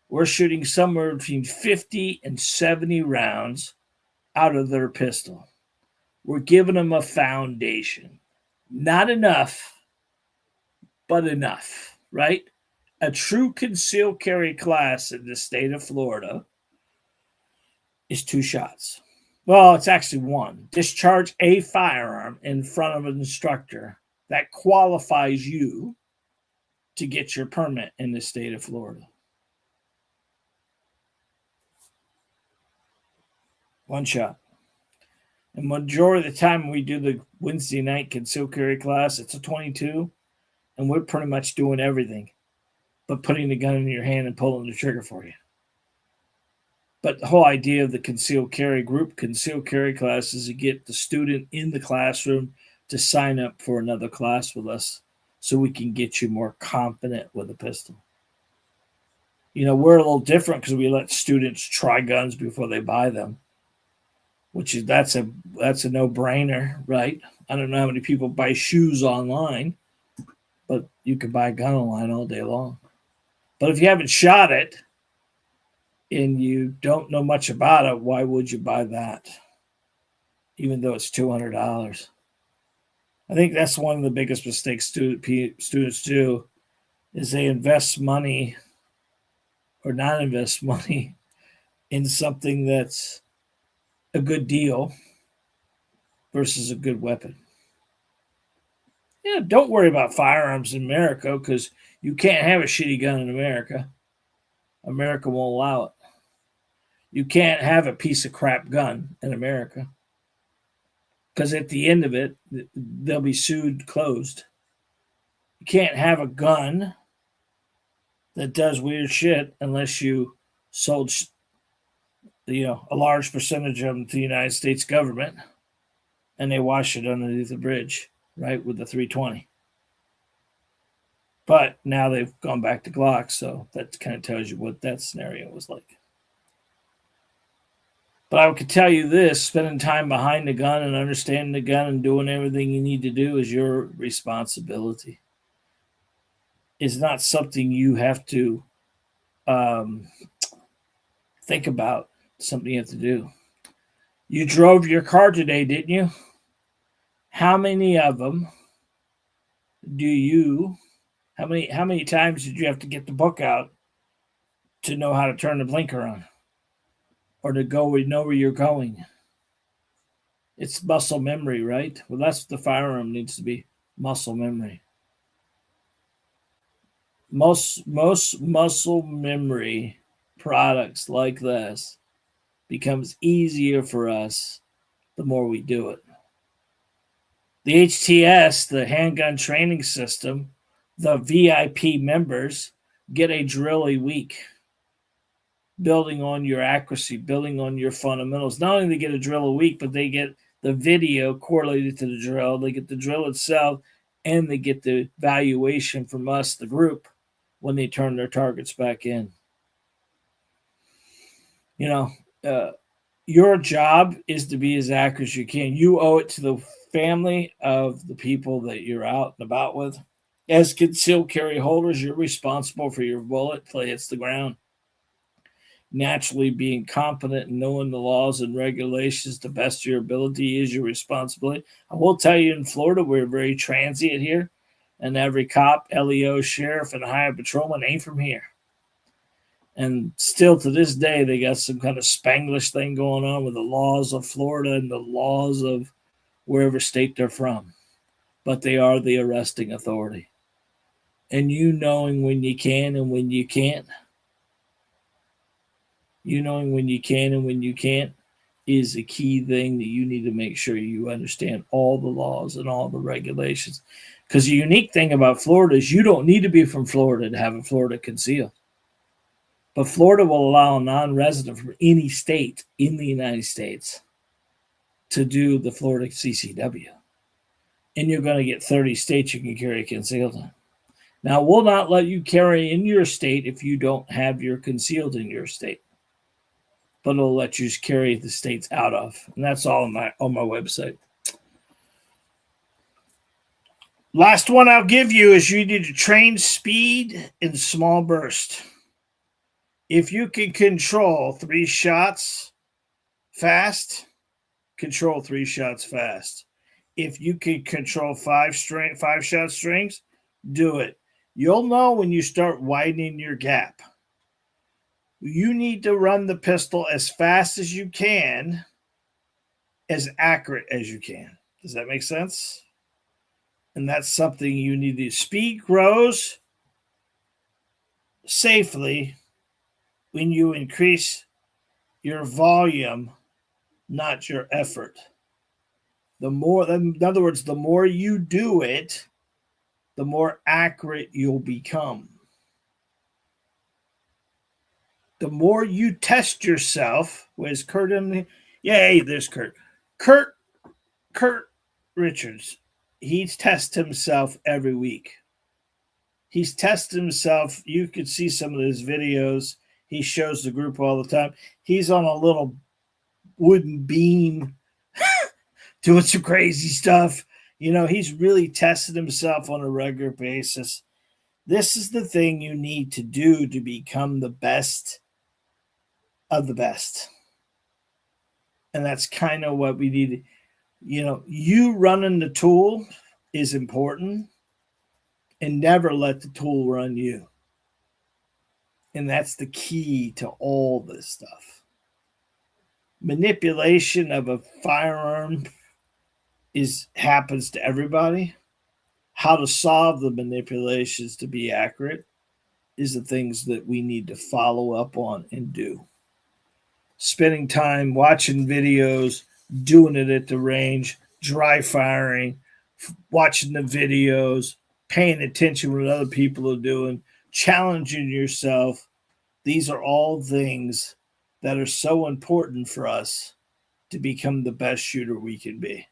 we're shooting somewhere between 50 and 70 rounds out of their pistol. We're giving them a foundation. Not enough, but enough, right? A true concealed carry class in the state of Florida is 2 shots. Well, it's actually 1. Discharge a firearm in front of an instructor that qualifies you to get your permit in the state of Florida. 1 shot. And majority of the time we do the Wednesday night concealed carry class, it's a 22, and we're pretty much doing everything but putting the gun in your hand and pulling the trigger for you. But the whole idea of the concealed carry group, concealed carry class, is to get the student in the classroom to sign up for another class with us so we can get you more confident with a pistol. You know, we're a little different because we let students try guns before they buy them, which is that's a no-brainer, right? I don't know how many people buy shoes online, but you can buy a gun online all day long. But if you haven't shot it and you don't know much about it, why would you buy that? Even though it's $200. I think that's one of the biggest mistakes students do is they invest money or not invest money in something that's a good deal versus a good weapon. Yeah, don't worry about firearms in America because you can't have a shitty gun in America. America won't allow it. You can't have a piece of crap gun in America because at the end of it, they'll be sued closed. You can't have a gun that does weird shit unless you sold, a large percentage of them to the United States government and they wash it underneath the bridge, right, with the 320. But now they've gone back to Glock, so that kind of tells you what that scenario was like. But I could tell you this, spending time behind the gun and understanding the gun and doing everything you need to do is your responsibility. It's not something you have to think about, something you have to do. You drove your car today, didn't you? How many of them how many times did you have to get the book out to know how to turn the blinker on? Or to know where you're going. It's muscle memory, right? Well, that's what the firearm needs to be, muscle memory. Most muscle memory products like this becomes easier for us the more we do it. The HTS, the handgun training system, the VIP members get a drill a week, building on your accuracy, building on your fundamentals. Not only do they get a drill a week, but they get the video correlated to the drill. They get the drill itself, and they get the valuation from us, the group, when they turn their targets back in. Your job is to be as accurate as you can. You owe it to the family of the people that you're out and about with. As concealed carry holders, you're responsible for your bullet till it hits the ground. Naturally, being competent and knowing the laws and regulations to the best of your ability is your responsibility. I will tell you, in Florida, we're very transient here, and every cop, LEO, sheriff, and highway patrolman ain't from here. And still to this day, they got some kind of Spanglish thing going on with the laws of Florida and the laws of wherever state they're from. but they are the arresting authority. And you knowing when you can and when you can't, you knowing when you can and when you can't is a key thing that you need to make sure you understand all the laws and all the regulations. Because the unique thing about Florida is you don't need to be from Florida to have a Florida concealed. But Florida will allow a non-resident from any state in the United States to do the Florida CCW. And you're going to get 30 states you can carry concealed in. Now, we'll not let you carry in your state if you don't have your concealed in your state. But it'll let you carry the states out of. And that's all on my website. Last one I'll give you is you need to train speed in small bursts. If you can control 3 shots fast, control 3 shots fast. If you can control 5 shot strings, do it. You'll know when you start widening your gap. You need to run the pistol as fast as you can, as accurate as you can. Does that make sense? And that's something you need to. Speed grows safely when you increase your volume, not your effort. In other words, the more you do it, the more accurate you'll become. The more you test yourself, where's Kurt in the? Yay, there's Kurt. Kurt Richards. He's tested himself every week. He's tested himself. You could see some of his videos. He shows the group all the time. He's on a little wooden beam doing some crazy stuff. You know, he's really tested himself on a regular basis. This is the thing you need to do to become the best of the best. And that's kind of what we need. You know, you running the tool is important, and never let the tool run you. And that's the key to all this stuff. Manipulation of a firearm happens to everybody. How to solve the manipulations to be accurate is the things that we need to follow up on and do. Spending time watching videos, doing it at the range, dry firing, watching the videos, paying attention to what other people are doing, challenging yourself. These are all things that are so important for us to become the best shooter we can be.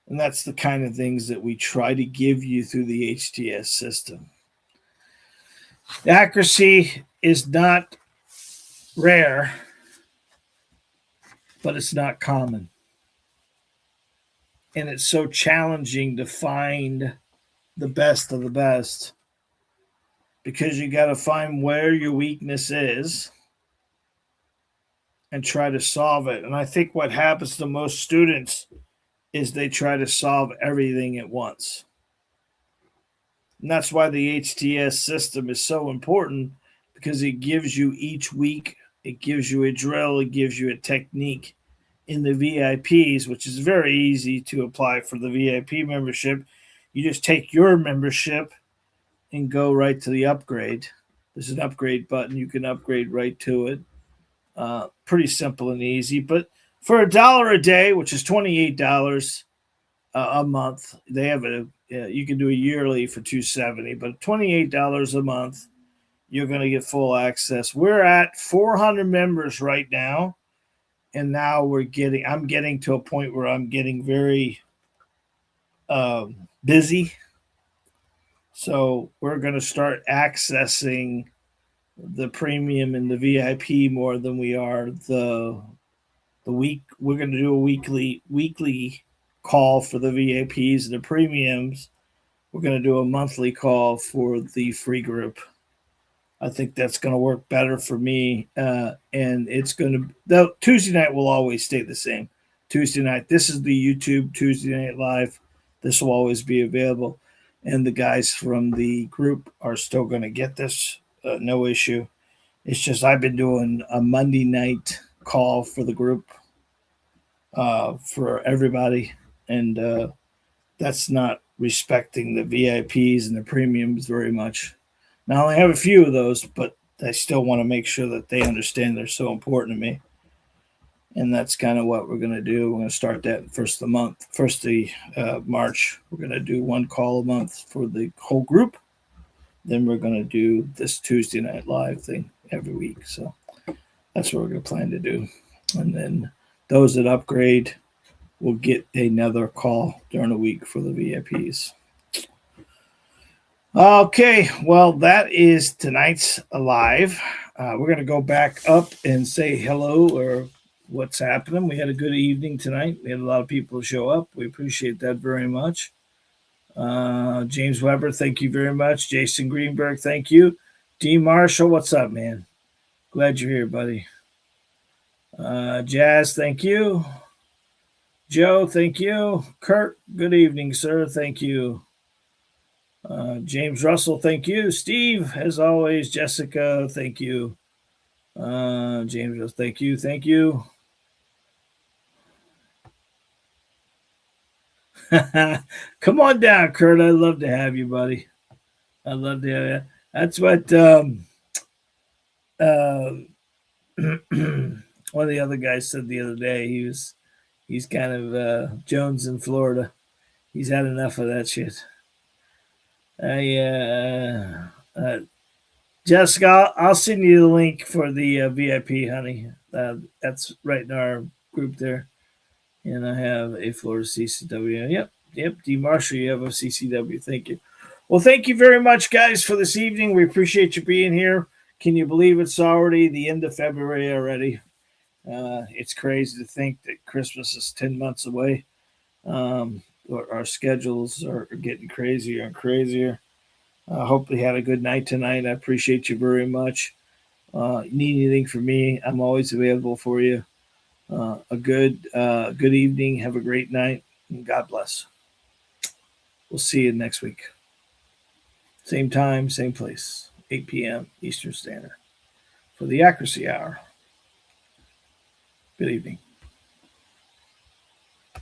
And that's the kind of things that we try to give you through the HTS system. The accuracy is not rare, but it's not common. And it's so challenging to find the best of the best because you got to find where your weakness is and try to solve it. And I think what happens to most students is they try to solve everything at once. And that's why the HTS system is so important, because it gives you each week, it gives you a drill, it gives you a technique. In the VIPs, which is very easy to apply for the VIP membership, you just take your membership and go right to the upgrade. There's an upgrade button. You can upgrade right to it. Pretty simple and easy. But for $1 a day, which is $28 a month, they have you can do a yearly for $270, but $28 a month, you're going to get full access. We're at 400 members right now. And now I'm getting to a point where I'm getting very busy. So we're going to start accessing the premium and the VIP more than we are the week. We're going to do a weekly call for the VIPs and the premiums. We're going to do a monthly call for the free group. I think that's going to work better for me. And it's going to, Tuesday night will always stay the same. Tuesday night, this is the YouTube Tuesday Night Live. This will always be available. And the guys from the group are still going to get this. No issue. It's just I've been doing a Monday night call for the group for everybody. And that's not respecting the VIPs and the premiums very much. Now, I only have a few of those, but I still want to make sure that they understand they're so important to me. And that's kind of what we're going to do. We're going to start that first of the month, March. We're going to do one call a month for the whole group. Then we're going to do this Tuesday Night Live thing every week. So that's what we're going to plan to do. And then those that upgrade will get another call during the week for the VIPs. Okay, well, that is tonight's live. We're going to go back up and say hello or what's happening. We had a good evening tonight. We had a lot of people show up. We appreciate that very much. James Weber, thank you very much. Jason Greenberg, thank you. D. Marshall, what's up, man? Glad you're here, buddy. Jazz, thank you. Joe, thank you. Kurt, good evening, sir. Thank you. James Russell, thank you. Steve, as always. Jessica, thank you. James Russell, thank you. Thank you. Come on down, Kurt. I'd love to have you, buddy. I'd love to have you. That's what one of the other guys said the other day. He's kind of Jones in Florida. He's had enough of that shit. Jessica, I'll send you the link for the VIP, honey. That's right in our group there. And I have a Florida CCW. Yep. D. Marshall, you have a CCW. Thank you. Well, thank you very much, guys, for this evening. We appreciate you being here. Can you believe it's already the end of February already? It's crazy to think that Christmas is 10 months away. Our schedules are getting crazier and crazier. Hope you had a good night tonight. I appreciate you very much. Need anything from me, I'm always available for you. A good evening. Have a great night. And God bless. We'll see you next week. Same time, same place. 8 p.m. Eastern Standard for the Accuracy Hour. Good evening.